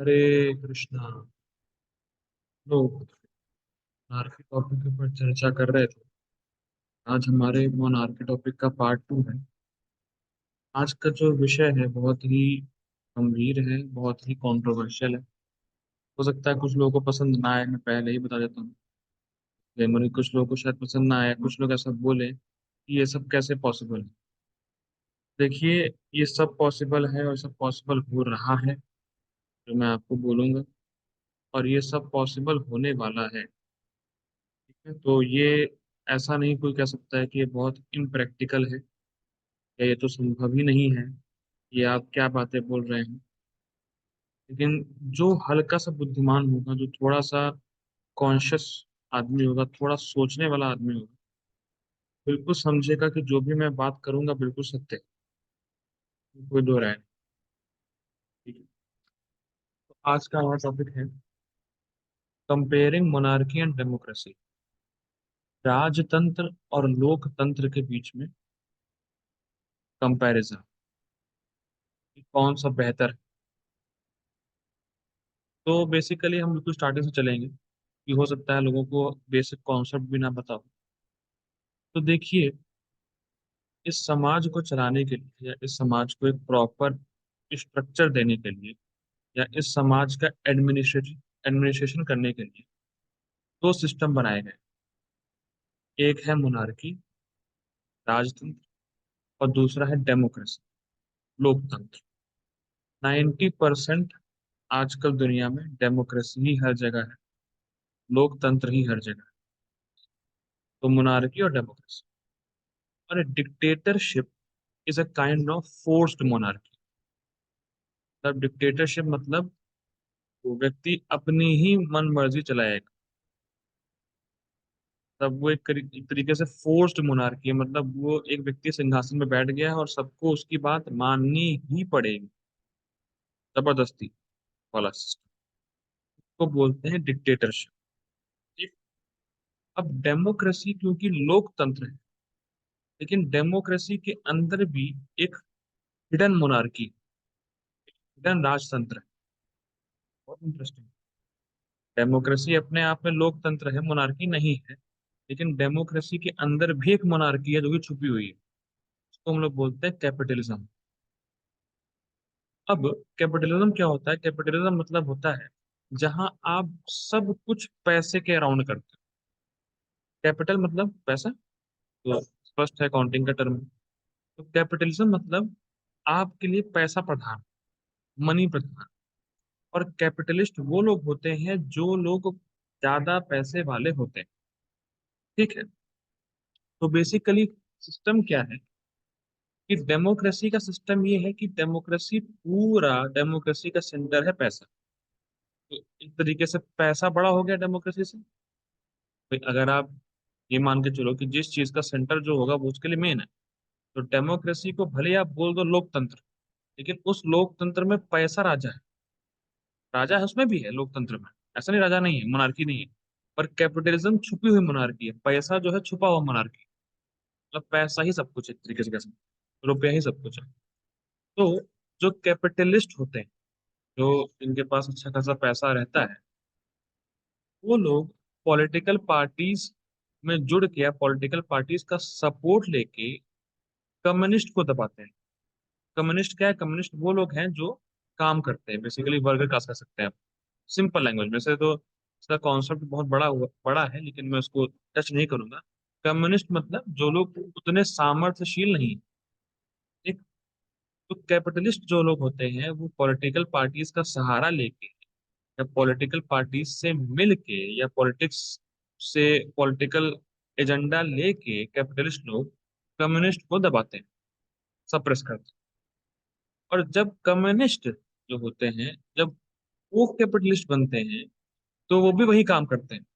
हरे कृष्णा। लोग monarchy topic के ऊपर चर्चा कर रहे थे। आज हमारे मोनार्की टॉपिक का पार्ट 2 है। आज का जो विषय है बहुत ही गंभीर है, बहुत ही कंट्रोवर्शियल है। हो सकता है कुछ लोगों को पसंद ना आए, मैं पहले ही बता देता हूँ। मुझे कुछ लोगों को शायद पसंद ना आए, कुछ लोग ऐसा बोले कि ये सब कैसे पॉसिबल है। देखिए, ये सब पॉसिबल है और सब पॉसिबल हो रहा है, जो मैं आपको बोलूंगा। और ये सब पॉसिबल होने वाला है। ठीक है, तो ये ऐसा नहीं कोई कह सकता है कि ये बहुत इम्प्रैक्टिकल है या ये तो संभव ही नहीं है। ये आप क्या बातें बोल रहे हैं। लेकिन जो हल्का सा बुद्धिमान होगा, जो थोड़ा सा कॉन्शियस आदमी होगा, थोड़ा सोचने वाला आदमी होगा, बिल्कुल समझेगा कि जो भी मैं बात करूंगा बिल्कुल सत्य है। कोई दो राय नहीं। ठीक है, तो आज का हमारा टॉपिक है कंपेयरिंग मोनार्की एंड डेमोक्रेसी। राजतंत्र और लोकतंत्र के बीच में कंपैरिजन, कौन सा बेहतर है। तो बेसिकली हम बिल्कुल स्टार्टिंग से चलेंगे कि हो सकता है लोगों को बेसिक कॉन्सेप्ट भी ना पता हो। तो देखिए, इस समाज को चलाने के लिए या इस समाज को एक प्रॉपर स्ट्रक्चर देने के लिए या इस समाज का एडमिनिस्ट्रेशन करने के लिए दो सिस्टम बनाए गए। एक है मोनार्की, राजतंत्र, और दूसरा है डेमोक्रेसी, लोकतंत्र। 90% आजकल दुनिया में डेमोक्रेसी ही हर जगह है, लोकतंत्र ही हर जगह है। तो मोनार्की और डेमोक्रेसी। और dictatorship is a kind of forced monarchy. तब डिक्टेटरशिप मतलब वो व्यक्ति अपनी ही मन मर्जी चलाएगा। तब वो एक तरीके से फोर्स्ड मोनार्की है, मतलब वो एक व्यक्ति सिंहासन में बैठ गया है और सबको उसकी बात माननी ही पड़ेगी, जबरदस्ती वाला सिस्टम को बोलते हैं डिक्टेटरशिप। ठीक। अब डेमोक्रेसी क्योंकि लोकतंत्र है, लेकिन डेमोक्रेसी के अंदर भी एक हिडन मोनार्की, हिडन राजतंत्र है। बहुत इंटरेस्टिंग। डेमोक्रेसी अपने आप में लोकतंत्र है, मोनार्की नहीं है। लेकिन डेमोक्रेसी के अंदर भी एक मोनार्की है जो कि छुपी हुई है। उसको हम लोग बोलते हैं कैपिटलिज्म। अब कैपिटलिज्म क्या होता है? कैपिटलिज्म मतलब होता है जहां आप सब कुछ पैसे के अराउंड करते हो। कैपिटल मतलब पैसा, तो स्पष्ट है, अकाउंटिंग का टर्म है। तो कैपिटलिज्म मतलब आपके लिए पैसा प्रधान, मनी प्रधान। और कैपिटलिस्ट वो लोग होते हैं जो लोग ज्यादा पैसे वाले होते हैं। ठीक है, तो बेसिकली सिस्टम क्या है कि डेमोक्रेसी का सिस्टम ये है कि डेमोक्रेसी का सेंटर है पैसा। तो एक तरीके से पैसा बड़ा हो गया डेमोक्रेसी से। भाई अगर आप ये मान के चलो कि जिस चीज का सेंटर जो होगा वो उसके लिए मेन है, तो डेमोक्रेसी को भले ही आप बोल दो लोकतंत्र, लेकिन उस लोकतंत्र में पैसा राजा है। राजा है उसमें भी है लोकतंत्र में, ऐसा नहीं राजा नहीं है, मोनार्की नहीं है। पर कैपिटलिज्म छुपी हुई मोनार्की है, पैसा जो है छुपा हुआ मोनार्की। मतलब पैसा ही सब कुछ है, एक तरीके से कह सकते हैं। रुपया ही सब कुछ है। तो जो कैपिटलिस्ट होते हैं, जो इनके पास अच्छा खासा पैसा रहता है, वो लोग पॉलिटिकल पार्टीज में जुड़ के, पॉलिटिकल पार्टीज का सपोर्ट लेके कम्युनिस्ट को दबाते हैं। कम्युनिस्ट क्या है? कम्युनिस्ट वो लोग हैं जो काम करते हैं, बेसिकली वर्कर क्लास कह सकते हैं आप। सिंपल लैंग्वेज में से तो इसका कॉन्सेप्ट बहुत बड़ा है, लेकिन मैं उसको टच नहीं करूंगा। कम्युनिस्ट मतलब जो लोग उतने सामर्थ्यशील नहीं। एक, तो कैपिटलिस्ट जो लोग होते हैं वो पॉलिटिकल पार्टीज का सहारा लेके या पॉलिटिकल पार्टीज से मिल के या पॉलिटिक्स से पॉलिटिकल एजेंडा लेके कैपिटलिस्ट लोग कम्युनिस्ट को दबाते हैं, सप्रेस करते हैं। और जब कम्युनिस्ट जो होते हैं, जब वो कैपिटलिस्ट बनते हैं, तो वो भी वही काम करते हैं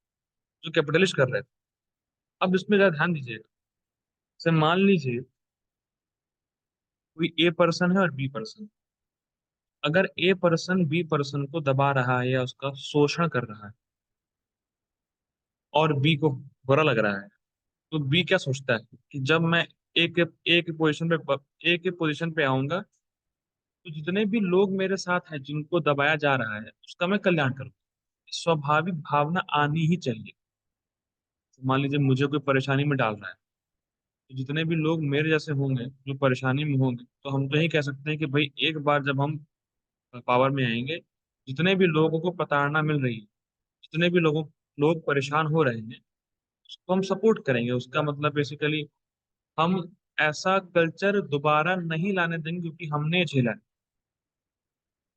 जो कैपिटलिस्ट कर रहे थे। अब इसमें जरा ध्यान दीजिएगा। जैसे मान लीजिए कोई ए पर्सन है और बी पर्सन। अगर ए पर्सन बी पर्सन को दबा रहा है या उसका शोषण कर रहा है और बी को बुरा लग रहा है, तो बी क्या सोचता है कि जब मैं एक एक पोजीशन पे एक पोजीशन पे आऊंगा तो जितने भी लोग मेरे साथ हैं जिनको दबाया जा रहा है उसका मैं कल्याण करूँ। स्वाभाविक भावना आनी ही चाहिए। मान लीजिए मुझे कोई परेशानी में डाल रहा है, तो जितने भी लोग मेरे जैसे होंगे जो परेशानी में होंगे, तो हम तो यही कह सकते हैं कि भाई एक बार जब हम पावर में आएंगे, जितने भी लोगों को प्रताड़ना मिल रही है, जितने भी लोग परेशान हो रहे हैं, उसको हम सपोर्ट करेंगे। उसका मतलब बेसिकली हम ऐसा कल्चर दोबारा नहीं लाने देंगे क्योंकि हमने ये झेला है।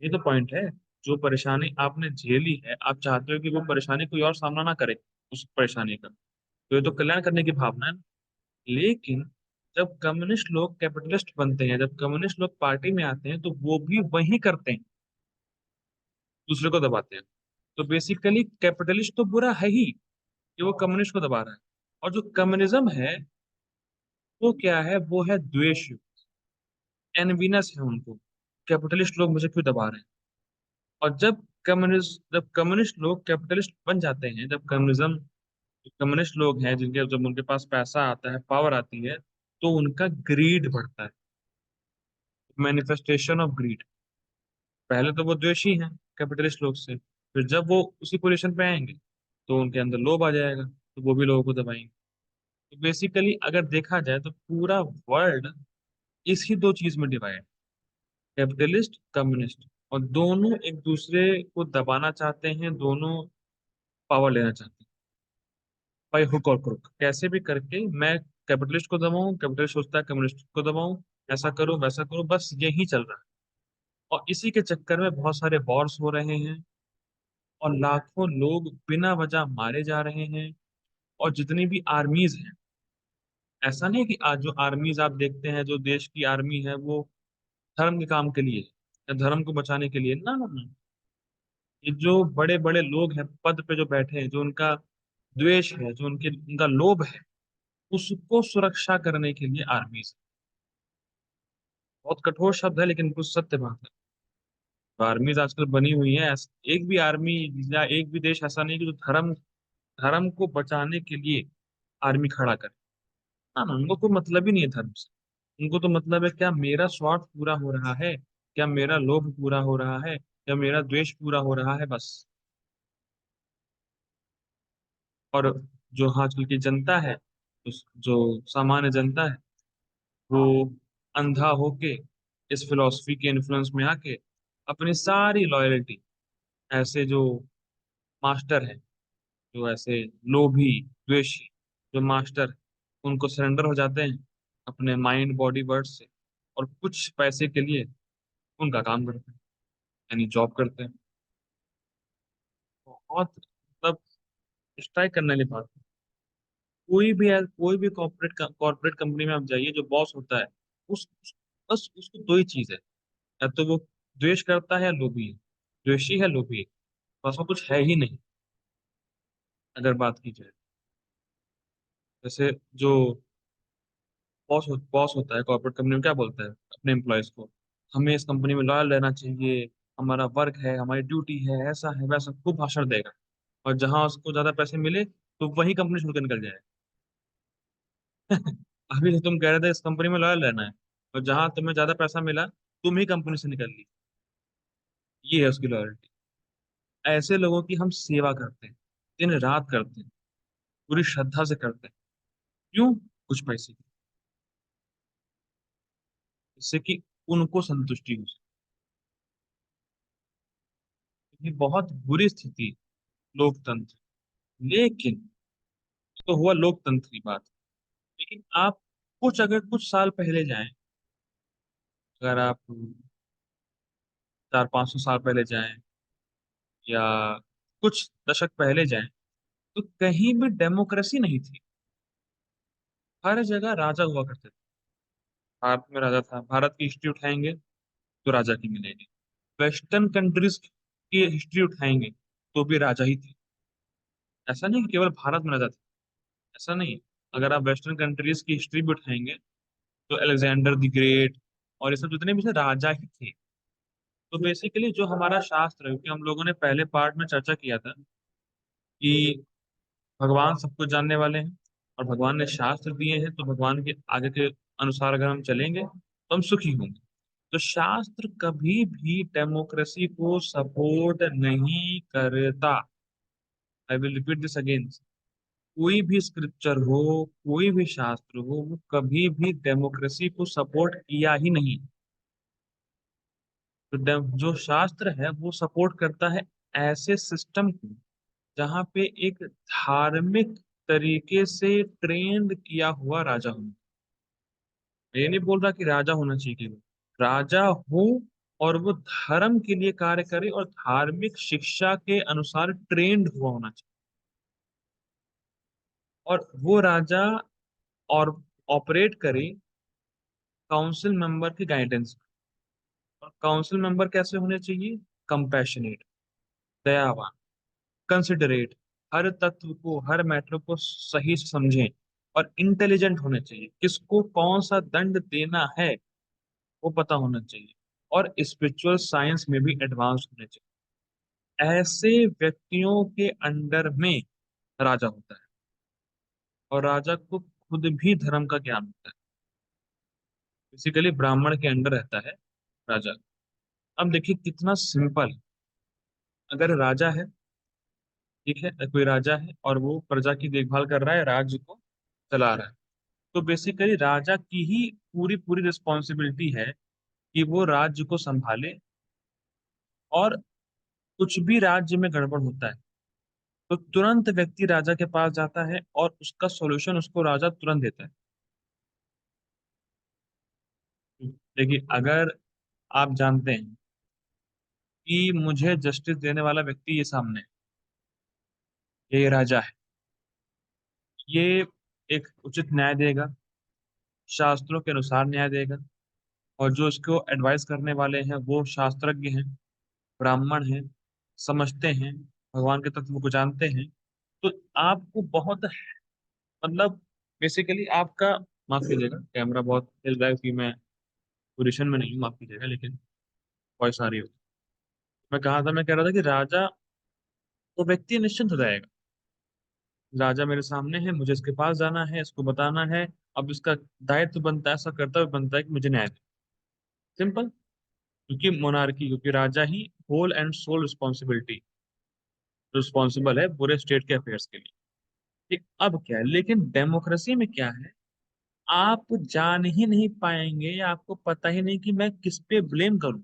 ये तो पॉइंट है। जो परेशानी आपने झेली है, आप चाहते हो कि वो परेशानी कोई और सामना ना करे उस परेशानी का। तो ये तो कल्याण करने की भावना है। लेकिन जब कम्युनिस्ट लोग कैपिटलिस्ट बनते हैं, जब कम्युनिस्ट लोग पार्टी में आते हैं, तो वो भी वही करते हैं, दूसरे को दबाते हैं। तो बेसिकली कैपिटलिस्ट तो बुरा है ही कि वो कम्युनिस्ट को दबा रहा है। और जो कम्युनिज्म है वो क्या है? वो है द्वेष, एनवीनस है उनको। कैपिटलिस्ट लोग मुझे क्यों दबा रहे हैं? और जब कम्युनिस्ट लोग कैपिटलिस्ट बन जाते हैं, जब कम्युनिज्म कम्युनिस्ट लोग हैं जिनके जब उनके पास पैसा आता है, पावर आती है, तो उनका ग्रीड बढ़ता है। Manifestation of greed. पहले तो वो द्वेषी हैं कैपिटलिस्ट लोग से, फिर जब वो उसी पोजीशन पे आएंगे तो उनके अंदर लोभ आ जाएगा, तो वो भी लोगों को दबाएंगे। तो बेसिकली अगर देखा जाए तो पूरा वर्ल्ड इसी दो चीज में डिवाइड, कैपिटलिस्ट कम्युनिस्ट। और दोनों एक दूसरे को दबाना चाहते हैं, दोनों पावर लेना चाहते हैं, बाई हुक और क्रुक कैसे भी करके। मैं कैपिटलिस्ट को दबाऊं, कैपिटलिस्ट सोचता है कम्युनिस्ट को दबाऊं, ऐसा करूं वैसा करूं, बस यही चल रहा है। और इसी के चक्कर में बहुत सारे वॉर्स हो रहे हैं और लाखों लोग बिना वजह मारे जा रहे हैं। और जितनी भी आर्मीज हैं, ऐसा नहीं है कि आज जो आर्मीज आप देखते हैं, जो देश की आर्मी है, वो धर्म के काम के लिए या धर्म को बचाने के लिए ना ना ना। ये जो बड़े बड़े लोग हैं पद पे जो बैठे हैं, जो उनका द्वेष है, जो उनका लोभ है, उसको सुरक्षा करने के लिए आर्मीज। बहुत कठोर शब्द है लेकिन कुछ सत्य बात है। तो आर्मीज आजकल बनी हुई है। एक भी आर्मी या एक भी देश ऐसा नहीं कि जो धर्म धर्म को बचाने के लिए आर्मी खड़ा करे। ना ना, उनको कोई मतलब ही नहीं है धर्म से। उनको तो मतलब है क्या मेरा स्वार्थ पूरा हो रहा है, क्या मेरा लोभ पूरा हो रहा है, क्या मेरा द्वेष पूरा हो रहा है, बस। और जो आजकल की जनता है, जो सामान्य जनता है, वो अंधा होके इस फिलॉसफी के इन्फ्लुएंस में आके अपनी सारी लॉयल्टी ऐसे जो मास्टर है, जो ऐसे लोभी द्वेषी जो मास्टर, उनको सरेंडर हो जाते हैं अपने माइंड बॉडी वर्ड से। और कुछ पैसे के लिए उनका काम करते हैं, यानी जॉब करते हैं। बहुत मतलब स्ट्राइक करने वाली बात है। कोई भी कॉर्पोरेट कंपनी में आप जाइए, जो बॉस होता है, बस उसको दो ही चीज है, या तो वो द्वेष करता है या लोभी है। द्वेषी है, लोभी है, बस वो कुछ है ही नहीं। अगर बात की जाए, जैसे जो बॉस होता है कॉर्पोरेट कंपनी में, क्या बोलता है अपने एम्प्लॉयज को? हमें इस कंपनी में लॉयल रहना चाहिए, हमारा वर्क है, हमारी ड्यूटी है, ऐसा है वैसा, खूब भाषण देगा। और जहां उसको ज्यादा पैसे मिले तो वही कंपनी छोड़ के निकल जाए। अभी तो तुम कह रहे थे इस कंपनी में लॉयल रहना है, और जहां तुम्हें ज्यादा पैसा मिला तुम ही कंपनी से निकल ली। ये है उसकी लॉयल्टी। ऐसे लोगों की हम सेवा करते हैं, दिन रात करते हैं, पूरी श्रद्धा से करते हैं। क्यों? कुछ पैसे की, जिससे कि उनको संतुष्टि हो सके। ये बहुत बुरी स्थिति लोकतंत्र। लेकिन तो हुआ लोकतंत्र की बात। लेकिन आप अगर कुछ साल पहले जाएं, अगर आप 400-500 साल पहले जाएं, या कुछ दशक पहले जाएं, तो कहीं भी डेमोक्रेसी नहीं थी। हर जगह राजा हुआ करते थे। भारत में राजा था, भारत की हिस्ट्री उठाएंगे तो राजा की मिलेगी। वेस्टर्न कंट्रीज की हिस्ट्री उठाएंगे तो भी राजा ही थे। ऐसा नहीं कि केवल भारत में राजा थे, ऐसा नहीं। अगर आप वेस्टर्न कंट्रीज की हिस्ट्री भी उठाएंगे तो अलेक्जेंडर द ग्रेट और ये सब जितने भी थे, राजा ही थे। तो बेसिकली जो हमारा शास्त्र है, क्योंकि हम लोगों ने पहले पार्ट में चर्चा किया था कि भगवान सब कुछ जानने वाले हैं और भगवान ने शास्त्र दिए हैं, तो भगवान के आगे के अनुसार अगर हम चलेंगे तो हम सुखी होंगे। तो शास्त्र कभी भी डेमोक्रेसी को सपोर्ट नहीं करता। I will repeat this again. कोई भी स्क्रिप्चर हो, कोई भी शास्त्र हो, वो कभी भी डेमोक्रेसी को सपोर्ट किया ही नहीं। तो जो शास्त्र है वो सपोर्ट करता है ऐसे सिस्टम को जहाँ पे एक धार्मिक तरीके से ट्रेंड किया हुआ राजा हो। ये नहीं बोल रहा कि राजा होना चाहिए केवल, राजा हो और वो धर्म के लिए कार्य करे और धार्मिक शिक्षा के अनुसार ट्रेंड हुआ होना चाहिए। और वो राजा और ऑपरेट करे काउंसिल मेंबर की गाइडेंस। और काउंसिल मेंबर कैसे होने चाहिए? कंपैशनेट, दयावान, कंसिडरेट, हर तत्व को, हर मैटर को सही से समझें, और इंटेलिजेंट होने चाहिए। किसको कौन सा दंड देना है वो पता होना चाहिए, और स्पिरिचुअल साइंस में भी एडवांस होने चाहिए। ऐसे व्यक्तियों के अंडर में राजा होता है, और राजा को खुद भी धर्म का ज्ञान होता है। बेसिकली ब्राह्मण के अंडर रहता है राजा। अब देखिए कितना सिंपल। अगर राजा है, ठीक है, कोई राजा है और वो प्रजा की देखभाल कर रहा है, राज्य को चला रहा है, तो बेसिकली राजा की ही पूरी पूरी रिस्पॉन्सिबिलिटी है कि वो राज्य को संभाले। और कुछ भी राज्य में गड़बड़ होता है तो तुरंत व्यक्ति राजा के पास जाता है और उसका सॉल्यूशन उसको राजा तुरंत देता है। देखिए अगर आप जानते हैं कि मुझे जस्टिस देने वाला व्यक्ति ये सामने है, ये राजा है, ये एक उचित न्याय देगा, शास्त्रों के अनुसार न्याय देगा, और जो इसको एडवाइस करने वाले हैं वो शास्त्रज्ञ हैं, ब्राह्मण हैं, समझते हैं, भगवान के तत्व को जानते हैं, तो आपको बहुत, मतलब बेसिकली आपका, माफ कीजिएगा कैमरा बहुत हिल रहा है क्योंकि मैं पोजिशन में नहीं हूँ, माफ कीजिएगा, लेकिन वॉइस आ रही हो। मैं कह रहा था कि राजा, तो व्यक्ति निश्चिंत हो जाएगा। राजा मेरे सामने है, मुझे इसके पास जाना है, इसको बताना है। अब इसका दायित्व बनता है, ऐसा कर्तव्य बनता है कि मुझे न्याय दे। सिंपल। क्योंकि मोनार्की, क्योंकि राजा ही whole and sole responsibility responsible है पूरे स्टेट के अफेयर्स के लिए। ठीक, अब क्या है, लेकिन डेमोक्रेसी में क्या है, आप जान ही नहीं पाएंगे, आपको पता ही नहीं कि मैं किस पे ब्लेम करूं,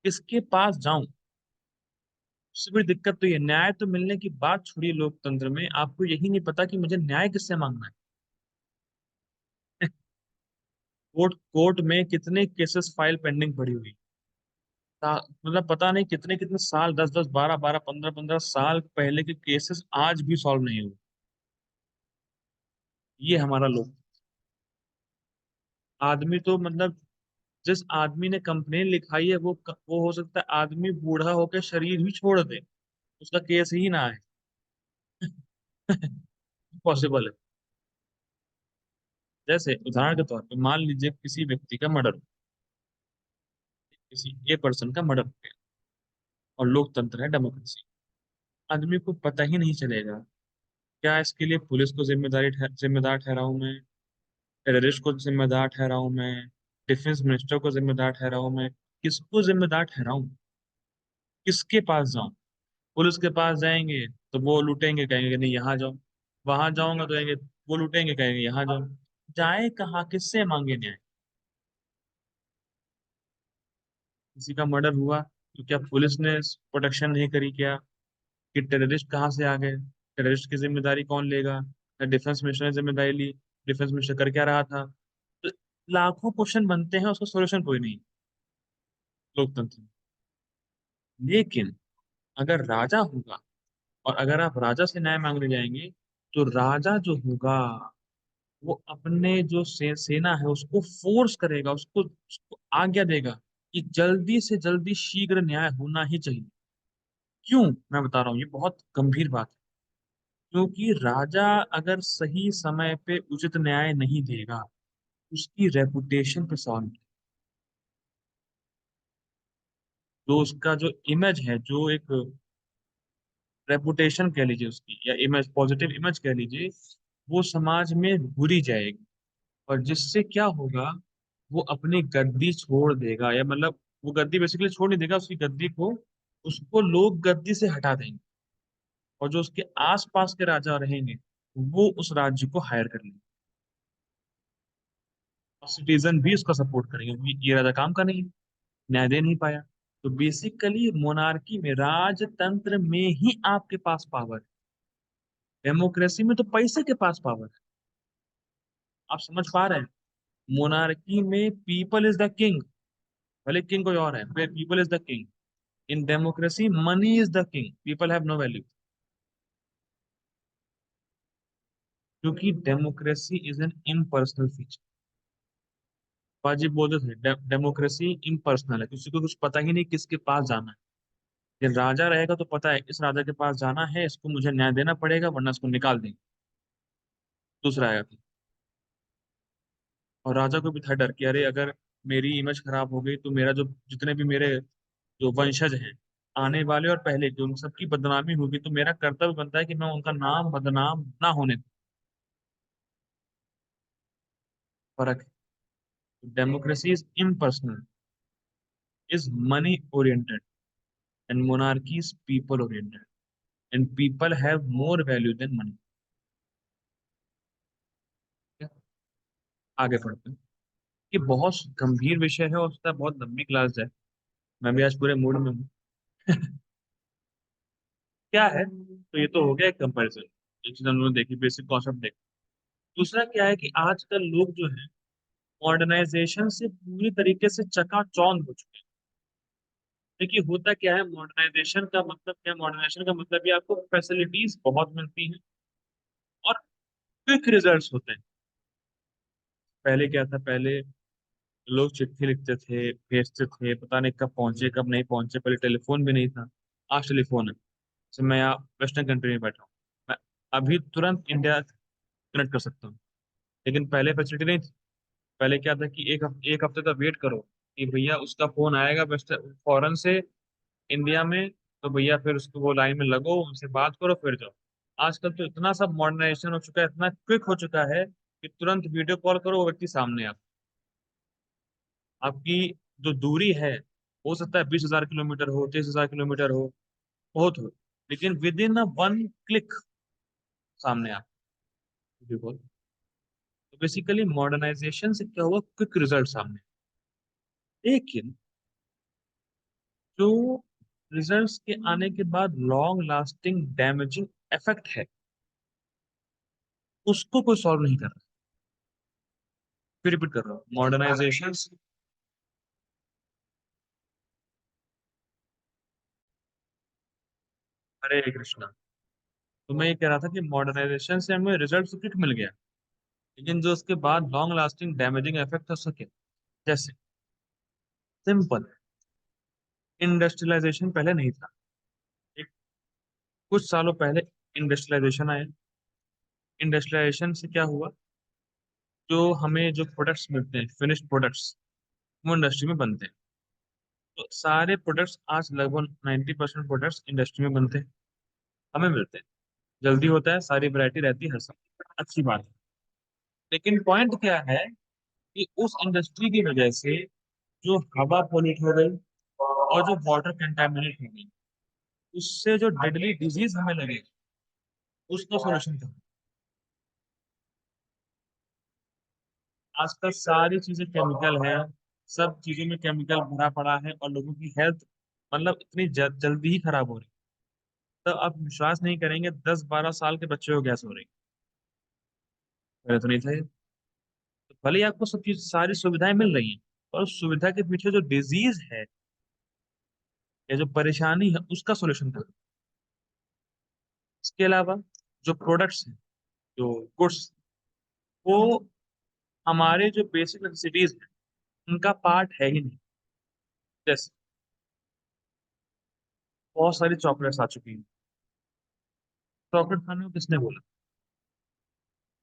किसके पास जाऊं। सबसे बड़ी दिक्कत तो ये, न्याय तो मिलने की बात छोड़िए, लोकतंत्र में आपको यही नहीं पता कि मुझे न्याय किससे मांगना है। कोर्ट कोर्ट में कितने केसेस फाइल पेंडिंग पड़ी हुई, मतलब पता नहीं कितने कितने साल, 10 10 12 12 15 15 साल पहले के केसेस आज भी सॉल्व नहीं हुए। ये हमारा लोग, आदमी तो मतलब जिस आदमी ने कंप्लेन लिखाई है वो हो सकता है आदमी बूढ़ा होकर शरीर ही छोड़ दे, उसका केस ही ना आए। पॉसिबल है। जैसे उदाहरण के तौर पे मान लीजिए किसी व्यक्ति का मर्डर, किसी ए पर्सन का मर्डर हो गया, और लोकतंत्र है, डेमोक्रेसी, आदमी को पता ही नहीं चलेगा। क्या इसके लिए पुलिस को जिम्मेदार ठहराऊं मैं, टेररिस्ट को जिम्मेदार ठहराऊं मैं, डिफेंस मिनिस्टर को जिम्मेदार ठहराऊं मैं, किसको जिम्मेदार ठहराऊं, किसके पास जाऊं? पुलिस के पास जाएंगे तो वो लूटेंगे, कहेंगे कि नहीं यहाँ जाओ। वहां जाऊंगा तो कहेंगे, वो लूटेंगे, कहेंगे यहाँ जाओ। जाए कहाँ, किससे मांगे न्याय? किसी का मर्डर हुआ तो क्या पुलिस ने प्रोटेक्शन नहीं करी क्या? कि टेररिस्ट कहाँ से आ गए, टेररिस्ट की जिम्मेदारी कौन लेगा, या डिफेंस मिनिस्टर ने जिम्मेदारी ली, डिफेंस मिनिस्टर कर क्या रहा था? तो लाखों क्वेश्चन बनते हैं, उसका सोल्यूशन कोई नहीं लोकतंत्र में। लेकिन अगर राजा होगा, और अगर आप राजा से न्याय मांगने जाएंगे, तो राजा जो होगा वो अपने जो सेना है उसको फोर्स करेगा, उसको आज्ञा देगा कि जल्दी से जल्दी शीघ्र न्याय होना ही चाहिए। क्यों? मैं बता रहा हूँ, ये बहुत गंभीर बात है। क्योंकि राजा अगर सही समय पे उचित न्याय नहीं देगा, उसकी रेपुटेशन पे सवाल उठेगा। जो उसका जो इमेज है, जो एक रेपुटेशन कह लीजिए उसकी, या इमेज, पॉजिटिव इमेज कह लीजिए, वो समाज में बुरी जाएगी। और जिससे क्या होगा, वो अपनी गद्दी छोड़ देगा, या मतलब वो गद्दी बेसिकली छोड़ नहीं देगा, उसकी गद्दी को, उसको लोग गद्दी से हटा देंगे, और जो उसके आसपास के राजा रहेंगे वो उस राज्य को हायर कर लेंगे, और सिटीजन भी उसका सपोर्ट करेंगे क्योंकि ये राजा काम का नहीं है, न्याय दे नहीं पाया। तो बेसिकली मोनार्की में, राजतंत्र में ही आपके पास पावर है, डेमोक्रेसी में तो पैसे के पास पावर है। आप समझ पा रहे हैं? मोनार्की में पीपल इज द किंग, भले किंग कोई और है, people is the king. In democracy money is the king, people have no value. क्योंकि democracy is an impersonal feature. वाजिब बोलते थे डेमोक्रेसी इम्पर्सनल है, किसी को कुछ पता ही नहीं किसके पास जाना है। ये राजा रहेगा तो पता है इस राजा के पास जाना है, इसको मुझे न्याय देना पड़ेगा वरना इसको निकाल देंगे, दूसरा आएगा फिर। और राजा को भी था डर कि अरे अगर मेरी इमेज खराब हो गई तो मेरा जो, जितने भी मेरे जो वंशज हैं, आने वाले और पहले के, उन सबकी बदनामी होगी, तो मेरा कर्तव्य बनता है कि मैं उनका नाम बदनाम ना होने दूं। फर्क है, democracy is impersonal, is money oriented, and monarchy is people oriented, and people have more value than money। आगे बढ़ते हैं। ये बहुत गंभीर विषय है और उसका बहुत लंबी क्लास है, मैं भी आज पूरे मूड में हूँ। क्या है, तो ये तो हो गया एक कंपैरिजन, एक चीज हम लोगों ने देखी, बेसिक कॉन्सेप्ट देखा। दूसरा क्या है कि आजकल लोग जो है मॉडर्नाइजेशन से पूरी तरीके से चकाचौंध हो चुके हैं। देखिए होता क्या है, मॉडर्नाइजेशन का मतलब क्या है? मॉडर्नाइजेशन का मतलब ये आपको फैसिलिटीज बहुत मिलती हैं और क्विक रिजल्ट्स होते हैं। पहले क्या था, पहले लोग चिट्ठी लिखते थे, भेजते थे, पता नहीं कब पहुंचे कब नहीं पहुंचे, पहले टेलीफोन भी नहीं था। आज टेलीफोन है, जैसे मैं यहाँ वेस्टर्न कंट्री में बैठा हूँ, मैं अभी तुरंत इंडिया कनेक्ट कर सकता हूँ। लेकिन पहले फैसिलिटी नहीं थी। पहले क्या था कि एक हफ्ते तक वेट करो कि भैया उसका फोन आएगा वेस्ट फॉरेन से इंडिया में, तो भैया फिर उसको वो लाइन में लगो, उनसे बात करो, फिर जाओ। आजकल तो इतना सब मॉडर्नाइजेशन हो चुका है, इतना क्विक हो चुका है कि तुरंत वीडियो कॉल करो, वो व्यक्ति सामने आप, आपकी जो दूरी है, हो सकता है 20,000 किलोमीटर हो, 30,000 किलोमीटर हो, बहुत हो, लेकिन with in a one click सामने आप, वीडियो कॉल। तो बेसिकली मॉडर्नाइजेशन से क्या हुआ, क्विक रिजल्ट सामने। लेकिन जो रिजल्ट्स के आने के बाद लॉन्ग लास्टिंग डैमेजिंग इफेक्ट है, उसको कोई सॉल्व नहीं कर रहा। फिर रिपीट कर रहा हूँ, मॉडर्नाइजेशन। हरे कृष्णा। तो मैं ये कह रहा था कि मॉडर्नाइजेशन से हमें रिजल्ट तो क्विक मिल गया, लेकिन जो उसके बाद लॉन्ग लास्टिंग डैमेजिंग इफेक्ट हो सके, जैसे सिंपल, इंडस्ट्रियलाइजेशन पहले नहीं था। एक कुछ सालों पहले इंडस्ट्रियलाइजेशन आया। इंडस्ट्रियलाइजेशन से क्या हुआ, जो हमें जो प्रोडक्ट्स मिलते हैं, फिनिश्ड प्रोडक्ट्स, वो इंडस्ट्री में बनते हैं। तो सारे प्रोडक्ट्स आज लगभग 90% प्रोडक्ट्स इंडस्ट्री में बनते हैं, हमें मिलते हैं। जल्दी होता है, सारी वैरायटी रहती है हर समय, अच्छी बात है। लेकिन पॉइंट क्या है कि उस इंडस्ट्री की वजह से जो हवा पोल्यूट हो गई और जो वाटर कंटेमिनेट हो गई, उससे जो डेडली डिजीज हमें लगे, उसका सोल्यूशन था। आजकल सारी चीजें केमिकल है, सब चीजों में केमिकल भरा पड़ा है, और लोगों की हेल्थ मतलब इतनी जल्दी ही खराब हो रही है। तो आप विश्वास नहीं करेंगे, 10-12 साल के बच्चे को गैस हो रही है। पहले तो नहीं था ये। तो भले ही आपको सब चीज सारी सुविधाएं मिल रही हैं, और उस सुविधा के पीछे जो डिजीज है या जो परेशानी है, उसका सोल्यूशन था। इसके अलावा जो प्रोडक्ट्स हैं, जो गुड्स, वो हमारे जो बेसिक नेसेसिटीज हैं उनका पार्ट है ही नहीं। जैसे बहुत सारी चॉकलेट्स आ चुकी हैं। चॉकलेट खाने को किसने बोला?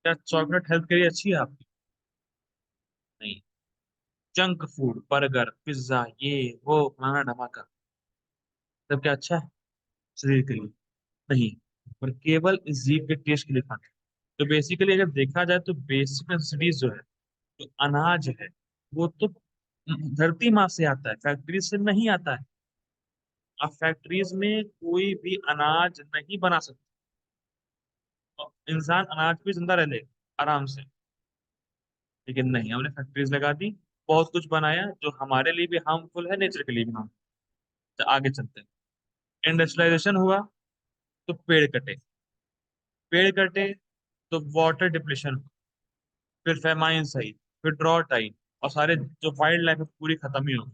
क्या चॉकलेट हेल्थ के लिए अच्छी है आपकी? नहीं। जंक फूड, बर्गर, पिज्जा, ये वो खाना धमाका, सब क्या अच्छा है शरीर के लिए? नहीं। पर केवल इस जीभ के टेस्ट के लिए खाते हैं। तो बेसिकली अगर देखा जाए तो बेसिक नेसेसिटीज जो है, जो अनाज है, वो तो धरती माँ से आता है, फैक्ट्री से नहीं आता है। अब फैक्ट्रीज में कोई भी अनाज नहीं बना सकता। और इंसान अनाज पे जिंदा रह ले आराम से, लेकिन नहीं, हमने फैक्ट्रीज लगा दी, बहुत कुछ बनाया जो हमारे लिए भी हार्मफुल है, नेचर के लिए भी harmful। तो आगे चलते हैं। इंडस्ट्रियलाइजेशन हुआ तो पेड़ कटे, पेड़ कटे तो वाटर डिप्लेशन, फिर फेमाइन्स आई, फिर ड्रॉट आई, और सारे जो वाइल्ड लाइफ है पूरी खत्म ही हो।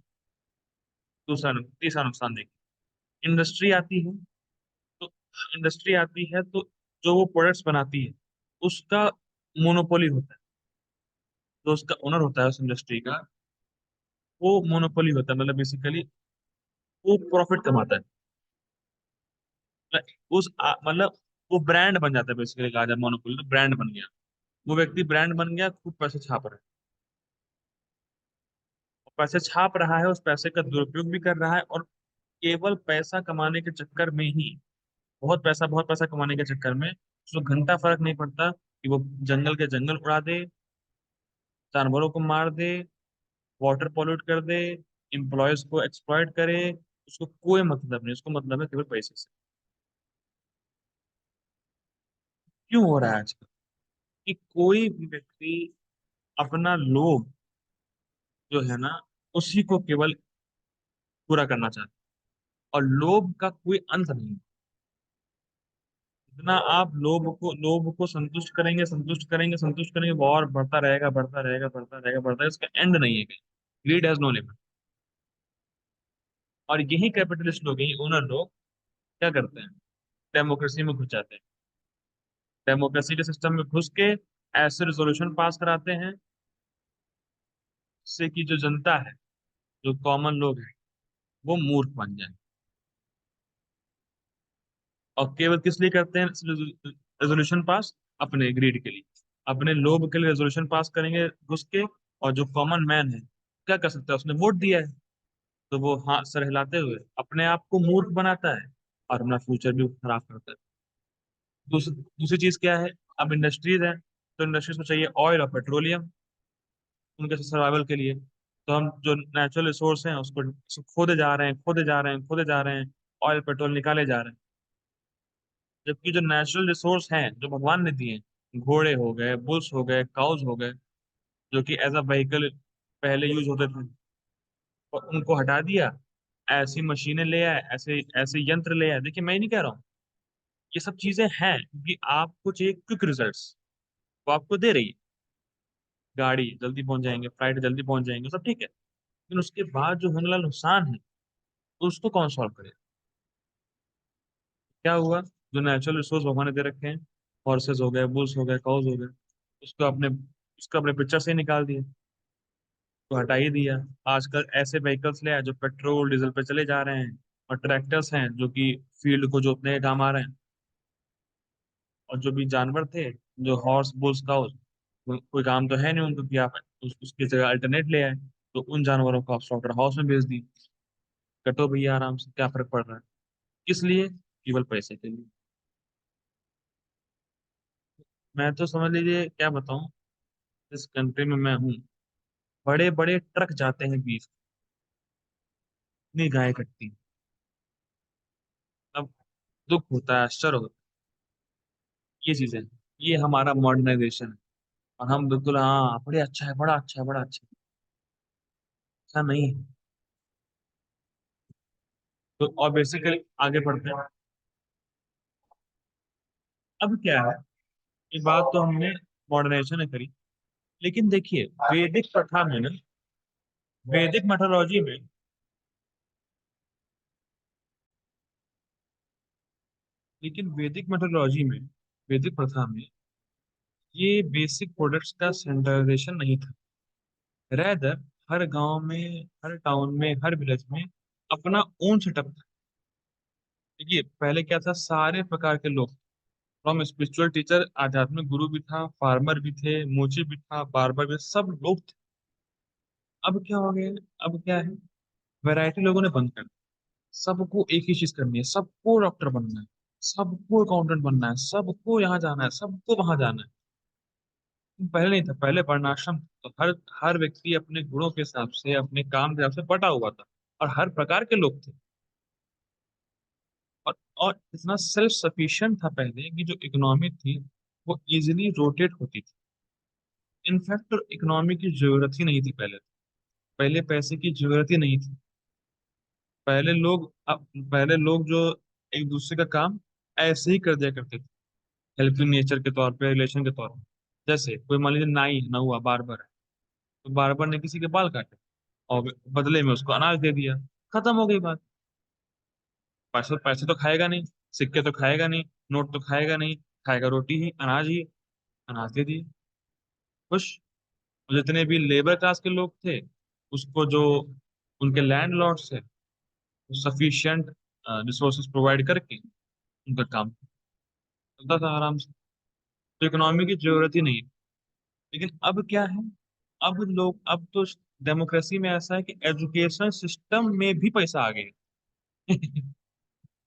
तीसरा नुकसान देखिए, इंडस्ट्री आती है तो इंडस्ट्री आती है तो जो वो प्रोडक्ट्स बनाती है उसका मोनोपोली होता है। जो उसका ओनर होता है उस इंडस्ट्री का, वो मोनोपोली होता है, मतलब बेसिकली वो प्रॉफिट कमाता है। मतलब मतलब वो ब्रांड बन जाता है, बेसिकली कहा जाए मोनोपोली तो ब्रांड बन गया। वो व्यक्ति ब्रांड बन गया, खूब पैसे छाप रहा है, और पैसे छाप रहा है, उस पैसे का दुरुपयोग भी कर रहा है, और केवल पैसा कमाने के चक्कर में ही, बहुत पैसा कमाने के चक्कर में उसको घंटा फर्क नहीं पड़ता कि वो जंगल के जंगल उड़ा दे, जानवरों को मार दे, वाटर पॉल्यूट कर दे, एम्प्लॉयज को एक्सप्लॉइट करे। उसको कोई मतलब नहीं, उसको मतलब है केवल पैसे से। क्यों हो रहा है आजकल कि कोई भी व्यक्ति अपना लोभ जो है ना, उसी को केवल पूरा करना चाहता है, और लोभ का कोई अंत नहीं। जितना आप लोभ को संतुष्ट करेंगे, संतुष्ट करेंगे, संतुष्ट करेंगे, वो और बढ़ता रहेगा, बढ़ता रहेगा, बढ़ता रहेगा, बढ़ता रहेगा, इसका एंड नहीं है कहीं। Greed has no limit. और यही कैपिटलिस्ट लोग, यही ओनर लोग क्या करते हैं, डेमोक्रेसी में घुस जाते हैं। डेमोक्रेसी के सिस्टम में घुस के ऐसे रेजोल्यूशन पास कराते हैं जिससे कि जो जनता है, जो कॉमन लोग हैं, वो मूर्ख बन जाए। और केवल किस लिए करते हैं रेजोल्यूशन पास? अपने ग्रीड के लिए, अपने लोभ के लिए रेजोल्यूशन पास करेंगे घुस के। और जो कॉमन मैन है क्या कर सकता है, उसने वोट दिया है, तो वो हाथ सर हिलाते हुए अपने आप को मूर्ख बनाता है, और अपना फ्यूचर भी खराब करता है। दूसरी चीज क्या है? अब इंडस्ट्रीज है, तो इंडस्ट्रीज को चाहिए ऑयल और पेट्रोलियम उनके सर्वाइवल के लिए। तो हम जो नेचुरल रिसोर्स हैं उसको खोदे जा रहे हैं, खोदे जा रहे हैं, खोदे जा रहे हैं, ऑयल पेट्रोल निकाले जा रहे हैं। जबकि जो नेचुरल रिसोर्स हैं जो भगवान ने दिए, घोड़े हो गए, बुल्स हो गए, काउज हो गए, जो कि एज अ व्हीकल पहले यूज होते थे, और उनको हटा दिया, ऐसी मशीनें ले आए, ऐसे ऐसे यंत्र ले आए। देखिए, मैं ही नहीं कह रहा हूँ, ये सब चीजें हैं क्योंकि आपको चाहिए क्विक रिजल्ट्स, वो आपको दे रही है। गाड़ी जल्दी पहुंच जाएंगे, फ्लाइट जल्दी पहुंच जाएंगे, सब ठीक है, लेकिन उसके बाद जो होने वाला नुकसान है उसको कौन सॉल्व करे? क्या हुआ? जो नेचुरल रिसोर्स भगवान ने दे रखे हैं, हॉर्सेस हो गए, बुल्स हो गए, काउज हो गए, उसको अपने उसको अपने पिक्चर से ही निकाल दिया, तो हटा ही दिया। आजकल ऐसे व्हीकल्स ले आए जो पेट्रोल डीजल पे चले जा रहे हैं, और ट्रैक्टर्स हैं जो कि फील्ड को जोतने के काम आ रहे हैं। और जो भी जानवर थे, जो हॉर्स बुल्स काउज, कोई काम तो है नहीं उनको कि आप उसकी जगह अल्टरनेट ले आए, तो उन जानवरों को आप स्लॉटर हाउस में भेज दी। कटो भैया आराम से, क्या फर्क पड़ रहा है? किस लिए? केवल पैसे के लिए। मैं तो समझ लीजिए क्या बताऊं, जिस कंट्री में मैं हूँ, बड़े बड़े ट्रक जाते हैं बीफ, इतनी गाय कटती हैं। अब दुख होता है, आश्चर्य होता है, ये चीजें, ये हमारा मॉडर्नाइजेशन है। और हम बिल्कुल हाँ बड़े अच्छा है, बड़ा अच्छा है, बड़ा अच्छा है। ऐसा नहीं है। तो और बेसिकली आगे बढ़ते हैं। अब क्या है, ये बात तो हमने मॉडर्नाइजेशन ने करी, लेकिन देखिए वैदिक प्रथा में ना, वैदिक मेथोलॉजी में, लेकिन वैदिक मेथोलॉजी में, वैदिक प्रथा में ये बेसिक प्रोडक्ट्स का स्टैंडर्डाइजेशन नहीं था। रैदर हर गांव में, हर टाउन में, हर विलेज में अपना ओन सेटअप था। देखिए पहले क्या था, सारे प्रकार के लोग, फ्रॉम स्पिरिचुअल टीचर, आध्यात्मिक गुरु भी था, फार्मर भी थे, मोची भी था, बार्बर भी, सब लोग थे। अब क्या हो गया? अब क्या है, वैरायटी लोगों ने बंद कर दी। सबको एक ही चीज करनी है, सबको डॉक्टर बनना है, सबको अकाउंटेंट बनना है, सबको यहाँ जाना है, सबको वहां जाना है। पहले नहीं था, पहले वर्णाश्रम था। तो हर हर व्यक्ति अपने गुणों के हिसाब से, अपने काम के हिसाब से बटा हुआ था, और हर प्रकार के लोग थे। और इतना सेल्फ सफिशिएंट था पहले कि जो इकोनॉमी थी वो इजीली रोटेट होती थी। इनफैक्ट इकोनॉमी की जरूरत ही नहीं थी पहले। पहले पैसे की जरूरत ही नहीं थी। पहले लोग जो एक दूसरे का काम ऐसे ही कर दिया करते थे, हेल्पिंग नेचर के तौर पे, रिलेशन के तौर पे। जैसे कोई मान लीजिए नाई ना हुआ, बार्बर है, तो बार्बर ने किसी के बाल काटे और बदले में उसको अनाज दे दिया, खत्म हो गई बात। पैसे पैसे तो खाएगा नहीं, सिक्के तो खाएगा नहीं, नोट तो खाएगा नहीं, खाएगा रोटी ही, अनाज ही, अनाज दे दिए, खुश। और जितने भी लेबर क्लास के लोग थे, उसको जो उनके लैंड लॉर्ड्स थे, सफिशियंट रिसोर्सेज प्रोवाइड करके उनका काम चलता था आराम से। तो इकोनॉमी की जरूरत ही नहीं है। लेकिन अब क्या है, अब तो डेमोक्रेसी में ऐसा है कि एजुकेशन सिस्टम में भी पैसा आ गया है।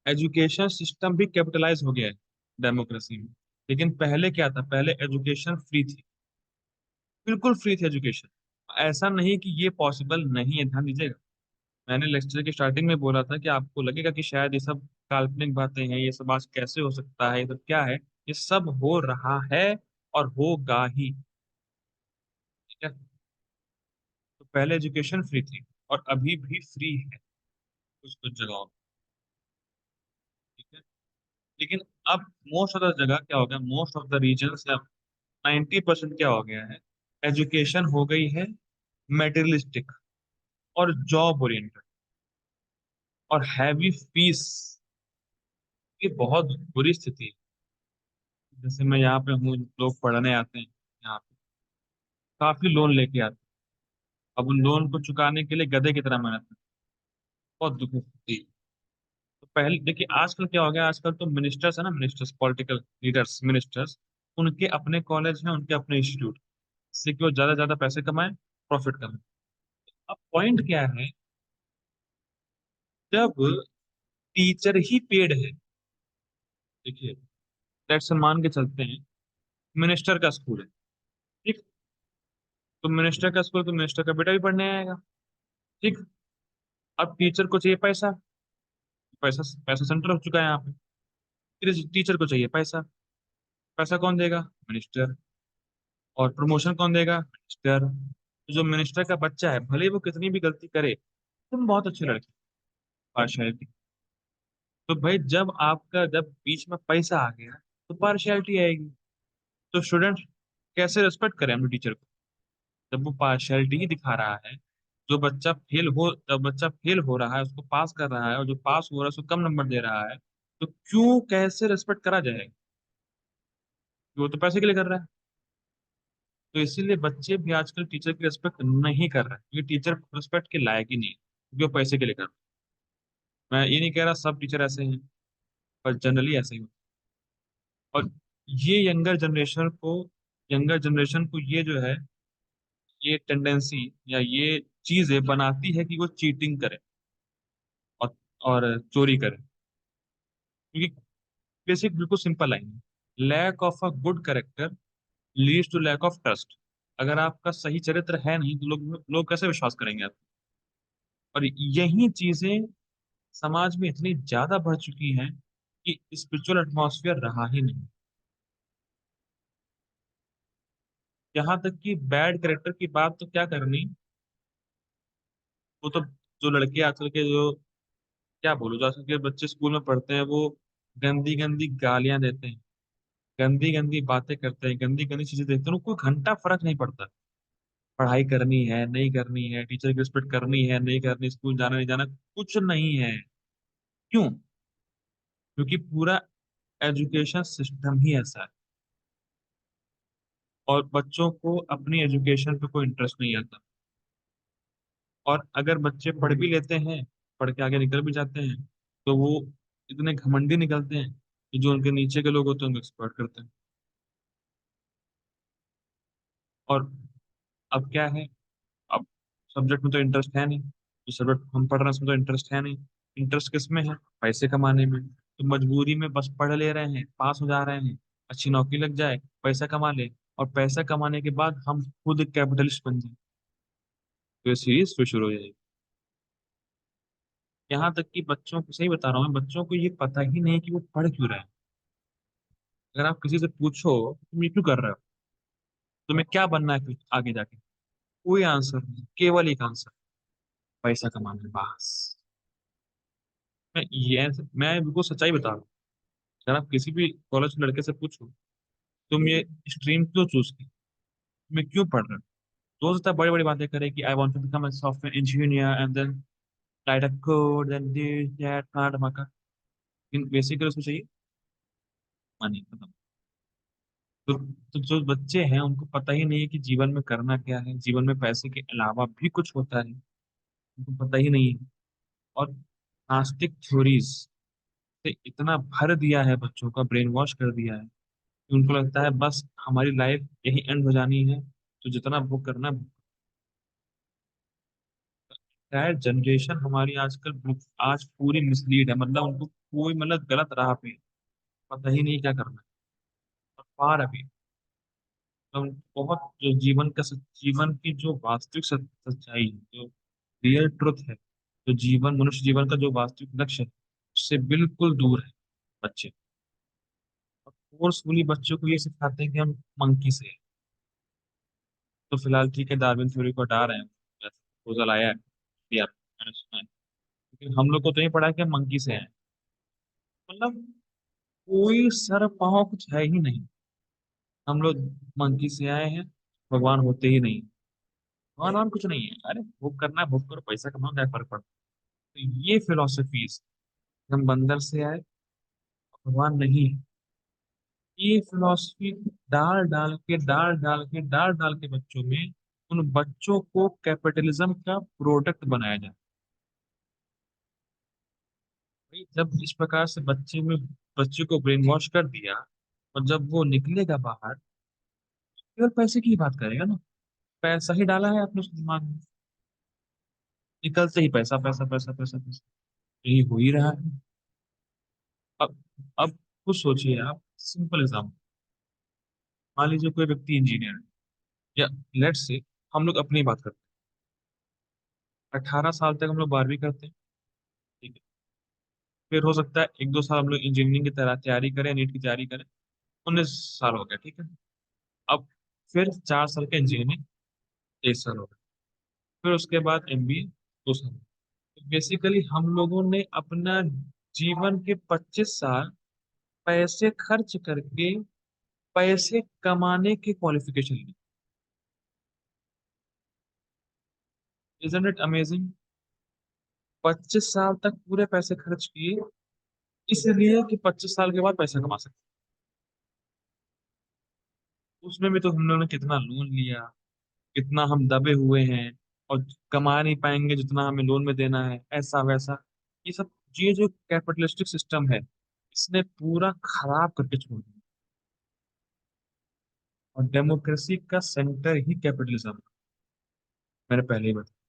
एजुकेशन सिस्टम भी कैपिटलाइज हो गया है डेमोक्रेसी में। लेकिन पहले क्या था, पहले एजुकेशन फ्री थी, बिल्कुल फ्री थी एजुकेशन। ऐसा नहीं कि ये पॉसिबल नहीं है, ध्यान दीजिएगा। मैंने लेक्चर की स्टार्टिंग में बोला था कि आपको लगेगा कि शायद ये सब काल्पनिक बातें हैं, ये सब आज कैसे हो सकता है, ये सब क्या है। ये सब हो रहा है और होगा ही। ठीक है। तो पहले एजुकेशन फ्री थी और अभी भी फ्री है कुछ कुछ जगहों पे। ठीक है। लेकिन अब मोस्ट ऑफ द जगह क्या हो गया, मोस्ट ऑफ द रीजन से अब 90% क्या हो गया है, एजुकेशन हो गई है मेटेरियलिस्टिक और जॉब ओरिएंटेड और हैवी फीस। ये बहुत बुरी स्थिति है। जैसे मैं यहाँ पे हूँ, लोग पढ़ने आते हैं यहाँ पे, काफी लोन लेके आते हैं। अब उन लोन को चुकाने के लिए गधे की तरह मेहनत करते हैं। बहुत दुख होती है। तो पहले देखिए, आजकल क्या हो गया, आजकल तो मिनिस्टर्स है ना, मिनिस्टर्स, पॉलिटिकल लीडर्स, मिनिस्टर्स, उनके अपने कॉलेज हैं, उनके अपने इंस्टीट्यूट, जिससे कि वो ज्यादा ज्यादा पैसे कमाए, प्रॉफिट कमाए। अब पॉइंट क्या है, जब टीचर ही पेड है, देखिए, लेट्स से मान के चलते हैं मिनिस्टर का स्कूल है, ठीक। तो मिनिस्टर का स्कूल, तो मिनिस्टर का बेटा भी पढ़ने आएगा, ठीक। अब टीचर को चाहिए पैसा, पैसा पैसा सेंटर हो चुका है यहाँ पे। फिर टीचर को चाहिए पैसा, पैसा कौन देगा, मिनिस्टर। और प्रमोशन कौन देगा, मिनिस्टर। तो जो मिनिस्टर का बच्चा है, भले ही वो कितनी भी गलती करे, तुम बहुत अच्छी लड़की, पार्शियलिटी। तो भाई जब बीच में पैसा आ गया, तो पार्शियलिटी आएगी। तो स्टूडेंट कैसे रिस्पेक्ट करें अपने टीचर को, जब वो पार्शियलिटी ही दिखा रहा है। जब बच्चा फेल हो रहा है, उसको पास कर रहा है, और जो पास हो रहा है उसको कम नंबर दे रहा है, तो क्यों, कैसे रिस्पेक्ट करा जाएगा। वो तो पैसे के लिए कर रहा है। तो इसीलिए बच्चे भी आजकल टीचर की रिस्पेक्ट नहीं कर रहे हैं, क्योंकि टीचर रिस्पेक्ट के लायक ही नहीं है, क्योंकि वो पैसे के लिए कर रहे हैं। मैं ये नहीं कह रहा सब टीचर ऐसे हैं, पर जनरली ऐसे ही होते हैं। और ये यंगर जनरेशन को ये जो है, ये टेंडेंसी या ये चीजें बनाती है कि वो चीटिंग करे और चोरी करे। क्योंकि बेसिक बिल्कुल सिंपल लाइन है, lack of a good character leads to lack of trust. अगर आपका सही चरित्र है नहीं, तो लोग लोग कैसे विश्वास करेंगे आप। और यही चीजें समाज में इतनी ज्यादा बढ़ चुकी हैं कि स्पिरिचुअल एटमॉस्फेयर रहा ही नहीं। यहाँ तक कि बैड कैरेक्टर की बात तो क्या करनी, वो तो जो लड़के आजकल के, जो क्या बोलूं, जो आजकल के बच्चे स्कूल में पढ़ते हैं, वो गंदी गंदी गालियां देते हैं, गंदी गंदी बातें करते हैं, गंदी गंदी चीजें देखते हैं, उनको घंटा फर्क नहीं पड़ता। पढ़ाई करनी है नहीं करनी है, टीचर की रिस्पेक्ट करनी है नहीं करनी, स्कूल जाना नहीं जाना, कुछ नहीं है। क्यों? क्योंकि पूरा एजुकेशन सिस्टम ही ऐसा है। और बच्चों को अपनी एजुकेशन पे कोई इंटरेस्ट नहीं आता। और अगर बच्चे पढ़ भी लेते हैं, पढ़ के आगे निकल भी जाते हैं, तो वो इतने घमंडी निकलते हैं कि जो उनके नीचे के लोग होते हैं उनको एक्सप्लॉइट करते हैं। और अब क्या है, अब सब्जेक्ट में तो इंटरेस्ट है नहीं, जो सब्जेक्ट हम पढ़ रहे हैं उसमें तो इंटरेस्ट है नहीं। इंटरेस्ट किस में है, पैसे कमाने में। तो मजबूरी में बस पढ़ ले रहे हैं, पास हो जा रहे हैं, अच्छी नौकरी लग जाए, पैसा कमा ले, और पैसा कमाने के बाद हम खुद कैपिटलिस्ट बन जाए, तो ये सीरीज फिर शुरू हो जाएगी। यहाँ तक कि बच्चों को, सही बता रहा हूँ मैं, बच्चों को ये पता ही नहीं कि वो पढ़ क्यों रहे हैं। अगर आप किसी से पूछो तुम ये क्यों कर रहे हो, तुम्हें क्या बनना है फिर आगे जाके, कोई आंसर नहीं, केवल एक आंसर, पैसा कमाना है बस। मैं बिल्कुल सच्चाई बता रहा हूँ। अगर आप किसी भी कॉलेज के लड़के से पूछो तुम ये स्ट्रीम क्यों चूज की, तुम्हें क्यों पढ़ रहे हो, तो हो सकता है बड़ी बड़ी बातें करे कि I want to become a software engineer and then write a code then this that hard मका। लेकिन बेसिकली उसको चाहिए मनी, खत्म। तो जो बच्चे हैं उनको पता ही नहीं है कि जीवन में करना क्या है, जीवन में पैसे के अलावा भी कुछ होता है, उनको पता ही नहीं है। और नास्तिक थ्योरीज से इतना भर दिया है, बच्चों का ब्रेन वॉश कर दिया है कि उनको लगता है बस हमारी लाइफ यही एंड हो जानी है, तो जितना बुक करना। शायद जनरेशन हमारी आजकल आज पूरी मिसलीड है, मतलब उनको कोई मतलब गलत राह पे है, पता ही नहीं क्या करना है। और पार अभी तो बहुत जो जीवन की जो वास्तविक सच्चाई है, जो रियल ट्रुथ है, जो जीवन मनुष्य जीवन का जो वास्तविक लक्ष्य है, उससे बिल्कुल दूर है बच्चे। और फोर्सफुली बच्चों को ये सिखाते हैं कि हम मंकी से हैं। तो फिलहाल ठीक है, डार्विन थ्योरी को हटा रहे हैं, प्रपोजल आया है, दिया मैंने सुना है। लेकिन हम लोग को तो ये पड़ा है कि हम मंकी से हैं, मतलब कोई सर पाँव कुछ है ही नहीं। हम लोग मंकी से आए हैं, भगवान होते ही नहीं। भगवान और कुछ नहीं है, अरे भोग करना है भोग करो, पैसा कमाओ, क्या फर्क पड़ता है। तो ये फिलोसफीज, हम बंदर से आए, भगवान नहीं है, ये फिलोसफी डाल डाल के बच्चों में, उन बच्चों को कैपिटलिज्म का प्रोडक्ट बनाया जाए। भाई जब इस प्रकार से बच्चे को ब्रेन वॉश कर दिया, और जब वो निकलेगा बाहर, केवल पैसे की ही बात करेगा ना। पैसा ही डाला है आपने उसके दिमाग में, निकलते ही पैसा पैसा पैसा पैसा पैसा, यही हो ही रहा है। अब अब खुद सोचिए आप, सिंपल एग्जाम्पल, मान लीजिए कोई व्यक्ति इंजीनियर है, या लेट्स से हम लोग अपनी बात करते हैं, 18 साल तक हम लोग 12वीं करते हैं, ठीक है। फिर हो सकता है 1-2 साल हम लोग इंजीनियरिंग की तरह तैयारी करें, नीट की तैयारी करें, 19 साल हो गया, ठीक है। अब फिर 4 साल का इंजीनियरिंग, 1 साल हो गया। फिर उसके बाद एमबीए, 2 साल। तो बेसिकली हम लोगों ने अपना जीवन के 25 साल पैसे खर्च करके पैसे कमाने की क्वालिफिकेशन ली। Isn't it amazing? 25 साल तक पूरे पैसे खर्च किए, इसलिए कि 25 साल के बाद पैसा कमा सकते। उसमें भी तो हम लोगों ने कितना लोन लिया, कितना हम दबे हुए हैं, और कमा नहीं पाएंगे जितना हमें लोन में देना है, ऐसा वैसा। ये सब, ये जो कैपिटलिस्टिक सिस्टम है, इसने पूरा खराब करके छोड़ दिया। और डेमोक्रेसी का सेंटर ही कैपिटलिज्म, मैंने पहले ही बताया।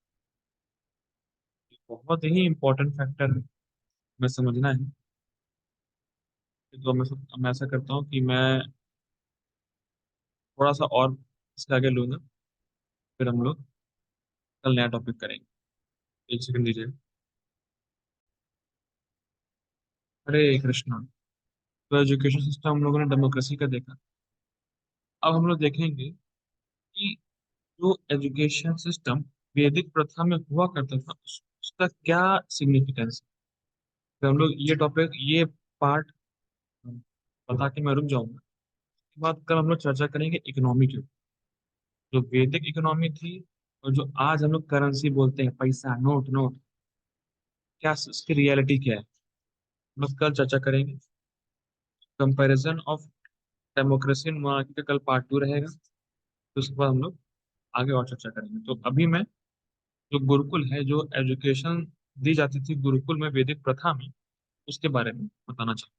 बहुत ही इंपॉर्टेंट फैक्टर है, मैं समझना है। तो मैं ऐसा करता हूँ कि मैं थोड़ा सा और इसके आगे लूंगा, फिर हम लोग कल नया टॉपिक करेंगे। 1 सेकंड दीजिए। हरे कृष्णा। तो एजुकेशन सिस्टम हम लोगों ने डेमोक्रेसी का देखा। अब हम लोग देखेंगे कि जो एजुकेशन सिस्टम वैदिक प्रथा में हुआ करता था, उसका क्या सिग्निफिकेंस है। तो हम लोग ये पार्ट बता के मैं रुक जाऊंगा। उसके बाद कल हम लोग चर्चा करेंगे इकोनॉमी के ऊपर, जो वैदिक इकोनॉमी थी, और जो आज हम लोग करेंसी बोलते हैं, पैसा, नोट नोट, क्या उसकी रियलिटी क्या है, हम लोग कल चर्चा करेंगे। Comparison of democracy and monarchy का कल पार्ट 2 रहेगा। तो उसके बाद हम लोग आगे और चर्चा करेंगे। तो अभी मैं, जो गुरुकुल है, जो एजुकेशन दी जाती थी गुरुकुल में वैदिक प्रथा में, उसके बारे में बताना चाहूँ।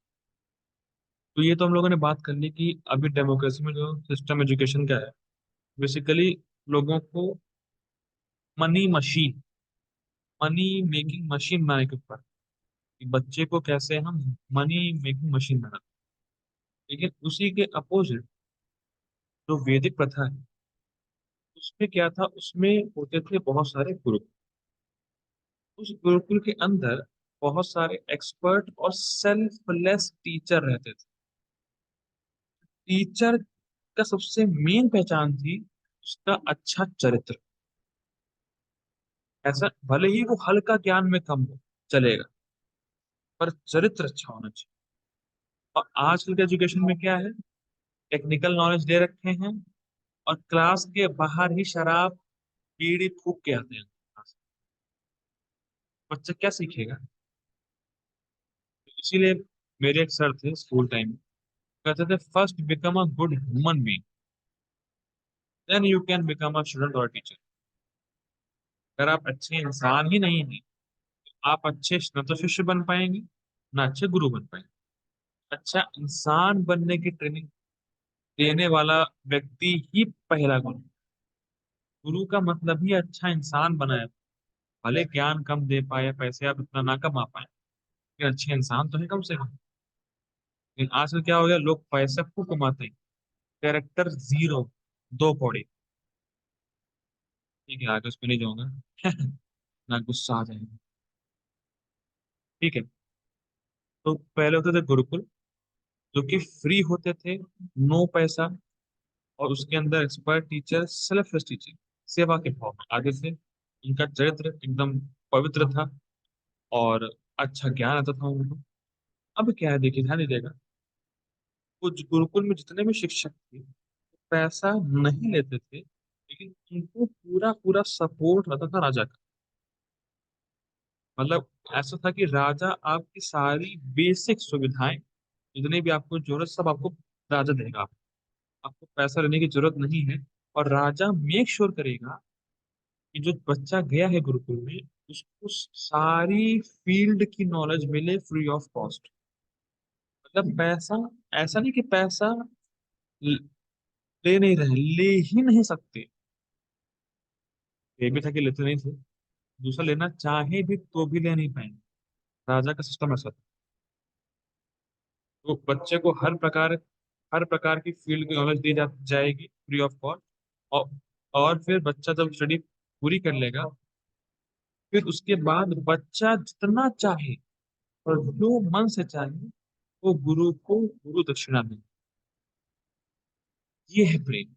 तो ये तो हम लोगों ने बात कर ली कि अभी डेमोक्रेसी में जो सिस्टम एजुकेशन का है, बेसिकली लोगों को money machine, money making machine बनाने के ऊपर, कि बच्चे को कैसे हम मनी मेकिंग मशीन बना। लेकिन उसी के अपोजिट जो वैदिक प्रथा है उसमें क्या था, उसमें होते थे बहुत सारे गुरुकुल। उस गुरुकुल के अंदर बहुत सारे एक्सपर्ट और सेल्फलेस टीचर रहते थे। टीचर का सबसे मेन पहचान थी उसका अच्छा चरित्र। ऐसा भले ही वो हल्का ज्ञान में कम हो, चलेगा, पर चरित्र अच्छा होना चाहिए। और आजकल के एजुकेशन में क्या है, टेक्निकल नॉलेज दे रखे हैं और क्लास के बाहर ही शराब बीड़ी फूक के आते हैं। बच्चा क्या सीखेगा? इसीलिए मेरे एक सर थे स्कूल टाइम में, कहते थे first become a good human being, then you can become a student और टीचर। अगर आप अच्छे इंसान ही नहीं हैं, आप अच्छे न तो शिष्य बन पाएंगे, ना अच्छे गुरु बन पाएंगे। अच्छा इंसान बनने की ट्रेनिंग देने वाला व्यक्ति ही पहला गुरु। गुरु का मतलब ही अच्छा इंसान बनाए। भले ज्ञान कम दे पाए, पैसे आप इतना ना कमा पाए, लेकिन अच्छे इंसान तो है कम से कम। लेकिन आजकल क्या हो गया, लोग पैसे खूब कमाते हैं, कैरेक्टर जीरो, दो कौड़ी। ठीक है, आगे उस पर नहीं जाऊंगा ना गुस्सा आ जाएगा। ठीक है, तो पहले होते थे गुरुकुल, जो कि फ्री होते थे, नो पैसा, और उसके अंदर एक्सपर्ट टीचर, सेल्फ टीचर, सेवा के भाव में आगे थे। उनका चरित्र एकदम पवित्र था और अच्छा ज्ञान आता था उनको। अब क्या है, देखिए ध्यान दीजिएगा, कुछ गुरुकुल में जितने भी शिक्षक थे पैसा नहीं लेते थे, लेकिन उनको पूरा पूरा सपोर्ट रहता था राजा का। मतलब ऐसा था कि राजा आपकी सारी बेसिक सुविधाएं, जितनी भी आपको जरूरत, सब आपको राजा देगा। आपको पैसा लेने की जरूरत नहीं है। और राजा मेक श्योर करेगा कि जो बच्चा गया है गुरुकुल में, उसको सारी फील्ड की नॉलेज मिले फ्री ऑफ कॉस्ट। मतलब पैसा, ऐसा नहीं कि पैसा ल- ले नहीं रहे, ले ही नहीं सकते। ये भी था कि लेते नहीं थे, दूसरा लेना चाहे भी तो भी ले नहीं पाएंगे। राजा का सिस्टम ऐसा था। तो बच्चे को हर प्रकार की फील्ड की नॉलेज दी जाएगी फ्री ऑफ कॉस्ट। और और फिर बच्चा जब स्टडी पूरी कर लेगा, फिर उसके बाद बच्चा जितना चाहे और जो मन से चाहे वो गुरु को गुरु दक्षिणा दे। ये है प्रेम।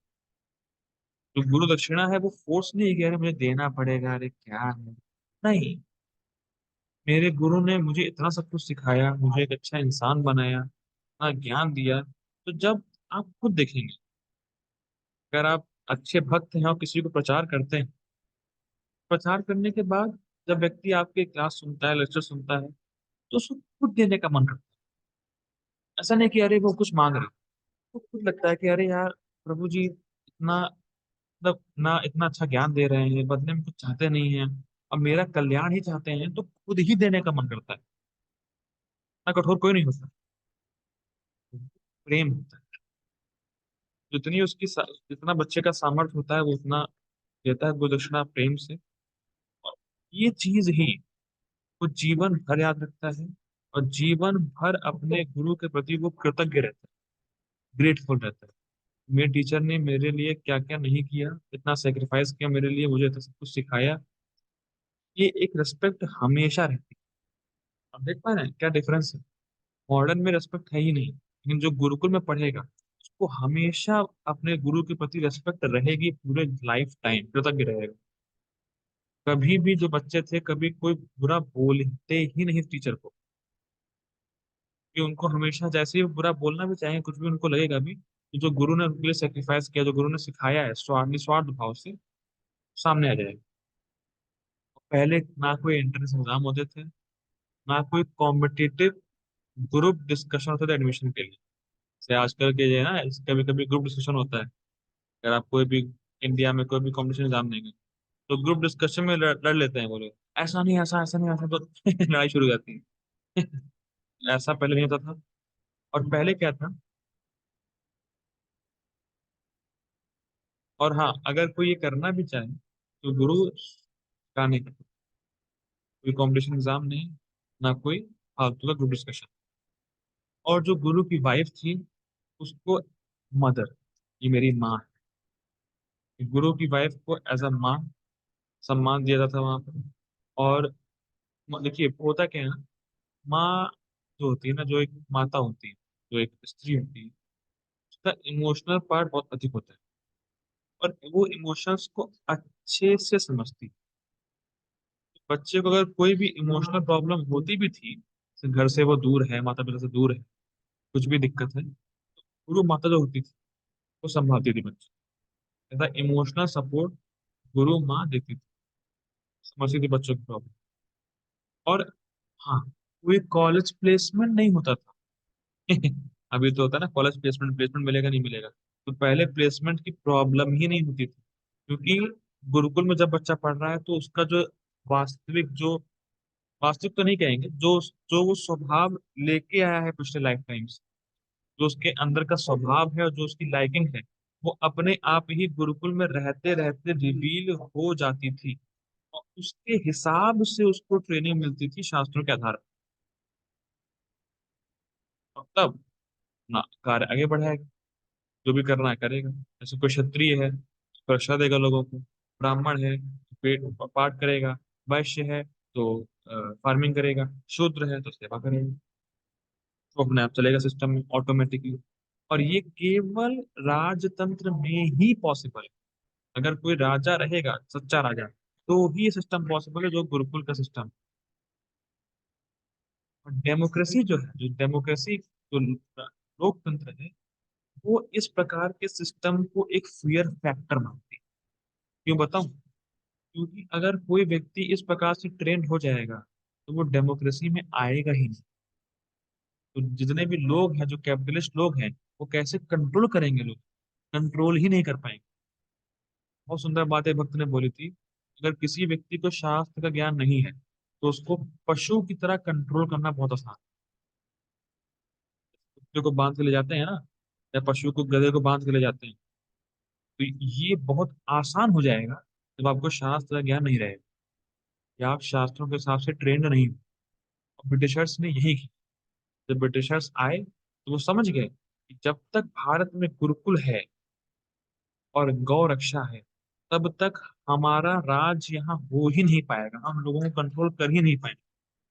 जो गुरु दक्षिणा है वो फोर्स नहीं किया, अरे मुझे देना पड़ेगा, अरे क्या है। नहीं, मेरे गुरु ने मुझे इतना सब कुछ सिखाया, मुझे एक अच्छा इंसान बनाया, इतना ज्ञान दिया। तो जब आप खुद देखेंगे, अगर आप अच्छे भक्त हैं और किसी को प्रचार करते हैं, प्रचार करने के बाद जब व्यक्ति आपके क्लास सुनता है, लेक्चर सुनता है, तो उसको खुद देने का मन करता है। ऐसा नहीं कि अरे वो कुछ मांग रहे, तो खुद लगता है कि अरे यार, प्रभु जी इतना, मतलब ना इतना अच्छा ज्ञान दे रहे हैं, बदले में कुछ चाहते नहीं हैं, अब मेरा कल्याण ही चाहते हैं, तो खुद ही देने का मन करता है। ना कठोर कोई नहीं होता, प्रेम होता है। जितनी जितना बच्चे का सामर्थ्य होता है वो उतना देता है गुरु दक्षिणा प्रेम से। और ये चीज ही वो जीवन भर याद रखता है, और जीवन भर अपने गुरु के प्रति वो कृतज्ञ रहता है, ग्रेटफुल रहता है। मेरे टीचर ने मेरे लिए क्या क्या नहीं किया, इतना सेक्रीफाइस किया मेरे लिए, मुझे इतना सब कुछ सिखाया। ये एक रिस्पेक्ट हमेशा रहती है। अब देख पा रहे हैं क्या डिफरेंस है? मॉडर्न में रेस्पेक्ट है ही नहीं, लेकिन जो गुरुकुल में पढ़ेगा उसको हमेशा अपने गुरु के प्रति रेस्पेक्ट रहेगी, पूरे लाइफ टाइम कृतज्ञ रहेगा। कभी भी जो बच्चे थे, कभी कोई बुरा बोलते ही नहीं टीचर को, कि उनको हमेशा जैसे ही वो बुरा बोलना भी चाहे, कुछ भी उनको लगेगा भी, कि जो गुरु ने उनके लिए सेक्रीफाइस किया, जो गुरु ने सिखाया है, निस्वार्थ भाव से सामने आ जाएगा। पहले ना कोई एंट्रेंस एग्जाम होते थे, ना कोई कॉम्पिटिटिव ग्रुप डिस्कशन होता था एडमिशन के लिए। जैसे आजकल के जो है ना, कभी कभी ग्रुप डिस्कशन होता है। अगर आप कोई भी इंडिया में कोई भी कॉम्पिटिशन एग्जाम देंगे, तो ग्रुप डिस्कशन में लड़ लेते हैं वो लोग, ऐसा नहीं ऐसा, ऐसा नहीं ऐसा, तो लड़ाई शुरू हो जाती है। ऐसा पहले नहीं होता था। और पहले क्या था, और हाँ, अगर कोई ये करना भी चाहे तो गुरु का नहीं करता। कोई कंपटीशन एग्जाम नहीं, ना कोई फालतू का ग्रुप डिस्कशन। और जो गुरु की वाइफ थी, उसको मदर, ये मेरी माँ है। गुरु की वाइफ को एज अ माँ सम्मान दिया जाता था वहां पर। और देखिए होता क्या है ना, माँ जो होती है ना, जो एक माता होती है, जो एक स्त्री होती है, उसका इमोशनल पार्ट बहुत अधिक होता है। और वो इमोशंस को अच्छे से समझती है। बच्चे को अगर कोई भी इमोशनल प्रॉब्लम होती भी थी, जैसे घर से वो दूर है, माता पिता से दूर है, कुछ भी दिक्कत है, गुरु माता जो होती थी वो संभालती थी बच्चे। ऐसा इमोशनल सपोर्ट गुरु माँ देती थी, समझती थी बच्चों की प्रॉब्लम। और हाँ, कोई कॉलेज प्लेसमेंट नहीं होता था। अभी तो होता है ना, कॉलेज प्लेसमेंट, प्लेसमेंट मिलेगा नहीं मिलेगा। तो पहले प्लेसमेंट की प्रॉब्लम ही नहीं होती थी, क्योंकि गुरुकुल में जब बच्चा पढ़ रहा है तो उसका जो वास्तविक जो, वास्तविक तो नहीं कहेंगे, जो जो वो स्वभाव लेके आया है पिछले लाइफ टाइम्स, जो उसके अंदर का स्वभाव है और जो उसकी लाइकिंग है, वो अपने आप ही गुरुकुल में रहते रहते रिवील हो जाती थी। और उसके हिसाब से उसको ट्रेनिंग मिलती थी शास्त्रों के आधार पर। और तब ना कार्य आगे बढ़ाएगा, जो भी करना है करेगा। जैसे कोई क्षत्रिय है तो रक्षा देगा लोगों को, ब्राह्मण है तो पेट पाठ करेगा, वैश्य है तो फार्मिंग करेगा, शूद्र है तो सेवा करेगा। तो अपने आप चलेगा सिस्टम में ऑटोमेटिकली। और ये केवल राजतंत्र में ही पॉसिबल है। अगर कोई राजा रहेगा, सच्चा राजा, तो ही ये सिस्टम पॉसिबल है, जो गुरुकुल का सिस्टम। और डेमोक्रेसी जो है, जो डेमोक्रेसी, जो लोकतंत्र है, वो इस प्रकार के सिस्टम को एक फियर फैक्टर मानती है। क्यों बताऊं? क्योंकि अगर कोई व्यक्ति इस प्रकार से ट्रेंड हो जाएगा तो वो डेमोक्रेसी में आएगा ही नहीं। तो जितने भी लोग हैं, जो कैपिटलिस्ट लोग हैं, वो कैसे कंट्रोल करेंगे? लोग कंट्रोल ही नहीं कर पाएंगे। बहुत सुंदर बात है भक्त ने बोली थी, अगर किसी व्यक्ति को शास्त्र का ज्ञान नहीं है तो उसको पशु की तरह कंट्रोल करना बहुत आसान है। कुत्ते को बांध के ले जाते हैं ना, या पशु को, गधे को बांध के ले जाते हैं, तो ये बहुत आसान हो जाएगा जब आपको शास्त्र का ज्ञान नहीं रहेगा, या आप शास्त्रों के हिसाब से ट्रेंड नहीं हो। और ब्रिटिशर्स ने यही किया। जब ब्रिटिशर्स आए तो वो समझ गए कि जब तक भारत में गुरुकुल है और गौ रक्षा है, तब तक हमारा राज यहाँ हो ही नहीं पाएगा, हम लोगों को कंट्रोल कर ही नहीं पाएंगे।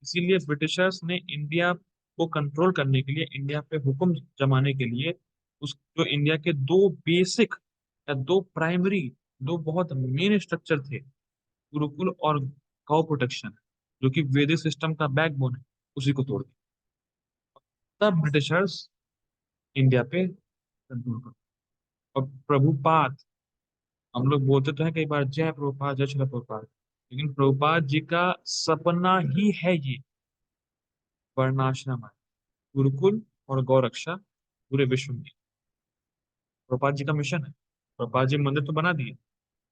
इसीलिए ब्रिटिशर्स ने इंडिया को कंट्रोल करने के लिए, इंडिया पे हुक्म जमाने के लिए, उस जो इंडिया के दो बेसिक या दो प्राइमरी, दो बहुत मेन स्ट्रक्चर थे, गुरुकुल और गौ प्रोटेक्शन, जो कि वैदिक सिस्टम का बैकबोन है, उसी को तोड़ दिया। तब ब्रिटिशर्स इंडिया पे कंट्रोल कर। और प्रभुपाद, हम लोग बोलते तो हैं कई बार, जय प्रभुपाद, जय श्री प्रभुपाद, लेकिन प्रभुपाद जी का सपना ही है ये वर्णाश्रम है, गुरुकुल और गौ रक्षा पूरे विश्व में। प्रभुपाद जी का मिशन है। प्रभुपाद जी मंदिर तो बना दिए,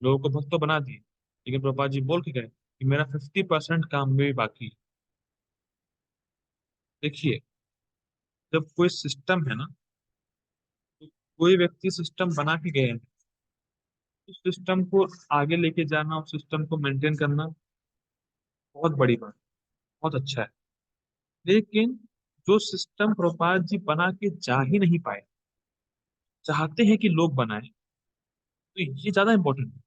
लोगों को भक्त तो बना दिए, लेकिन प्रभुपाद जी बोल के गए कि मेरा 50% काम भी बाकी है। देखिए, जब कोई सिस्टम है ना, तो कोई व्यक्ति सिस्टम बना के गए हैं, उस सिस्टम को आगे लेके जाना, उस सिस्टम को मेंटेन करना बहुत बड़ी बात, बहुत अच्छा है। लेकिन जो सिस्टम प्रभुपाद जी बना के जा ही नहीं पाए, चाहते हैं कि लोग बनाए, तो ये ज्यादा इंपॉर्टेंट है।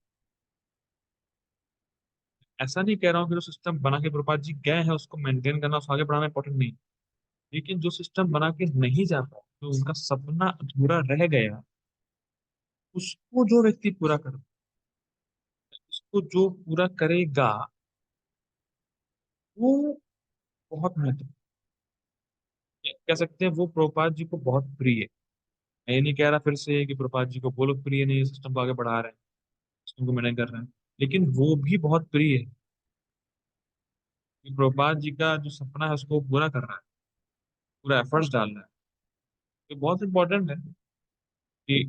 ऐसा नहीं कह रहा हूँ कि जो सिस्टम बना के प्रभुपाद जी गए हैं उसको मेंटेन करना, उसको आगे बढ़ाना इंपॉर्टेंट नहीं। लेकिन जो सिस्टम बना के नहीं जा पाया, जो उनका सपना अधूरा रह गया, उसको जो व्यक्ति पूरा कर, उसको जो पूरा करेगा, वो बहुत महत्व, कह सकते हैं वो प्रभुपाद जी को बहुत प्रिय है। मैं ये नहीं कह रहा फिर से कि प्रभुपाद जी को वो लोग प्रिय नहीं है, सिस्टम को आगे बढ़ा रहे हैं, सिस्टम को मैनेज कर रहे हैं, लेकिन वो भी बहुत प्रिय है कि प्रभुपाद जी का जो सपना है उसको पूरा कर रहा है, पूरा एफर्ट्स डाल रहा है। तो बहुत इंपॉर्टेंट है कि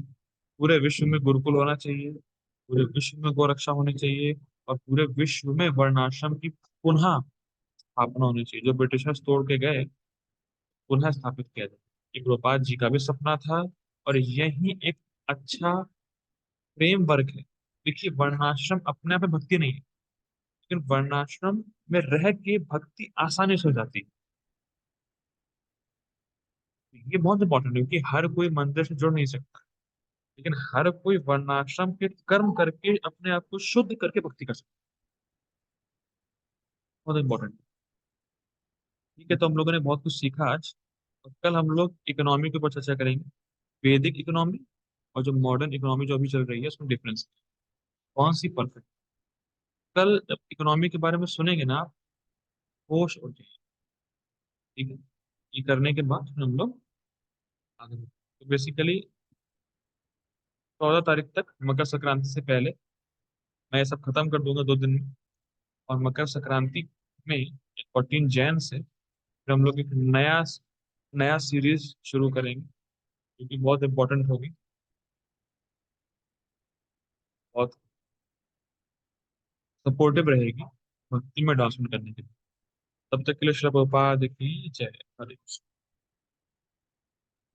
पूरे विश्व में गुरुकुल होना चाहिए, पूरे विश्व में गौरक्षा होनी चाहिए, और पूरे विश्व में वर्णाश्रम की पुनः स्थापना होनी चाहिए। जो ब्रिटिशर्स तोड़ के गए, पुनः स्थापित किया जाए। ये प्रभुपाद जी का भी सपना था, और यही एक अच्छा फ्रेमवर्क है। देखिए, वर्णाश्रम अपने आप में भक्ति नहीं है, लेकिन वर्णाश्रम में रह के भक्ति आसानी से हो जाती है। ये बहुत इंपॉर्टेंट है, क्योंकि हर कोई मंदिर से जुड़ नहीं सकता। लेकिन हर कोई वर्णाश्रम के कर्म करके अपने आप को शुद्ध करके भक्ति कर सकता है। बहुत इंपॉर्टेंट। ठीक है, तो हम लोगों ने बहुत कुछ सीखा आज। और कल हम लोग इकोनॉमी के ऊपर चर्चा करेंगे। वैदिक इकोनॉमी और जो मॉडर्न इकोनॉमी जो अभी चल रही है उसमें डिफरेंस कौन सी परफेक्ट। कल जब इकोनॉमी के बारे में सुनेंगे ना आप, होश उड़ जाएंगे। ठीक है, ये करने के बाद फिर हम लोग आगे बढ़ेंगे। तो बेसिकली 14 तारीख तक मकर संक्रांति से पहले मैं ये सब खत्म कर दूंगा 2 दिन में। और मकर संक्रांति में 14 जैन से फिर हम लोग एक नया नया सीरीज शुरू करेंगे, जो कि बहुत इंपॉर्टेंट होगी, बहुत सपोर्टिव रहेगी भक्ति में ट्रांसफर करने के लिए। तब तक के लिए श्री प्रभुपाद की जय। हरे कृष्ण।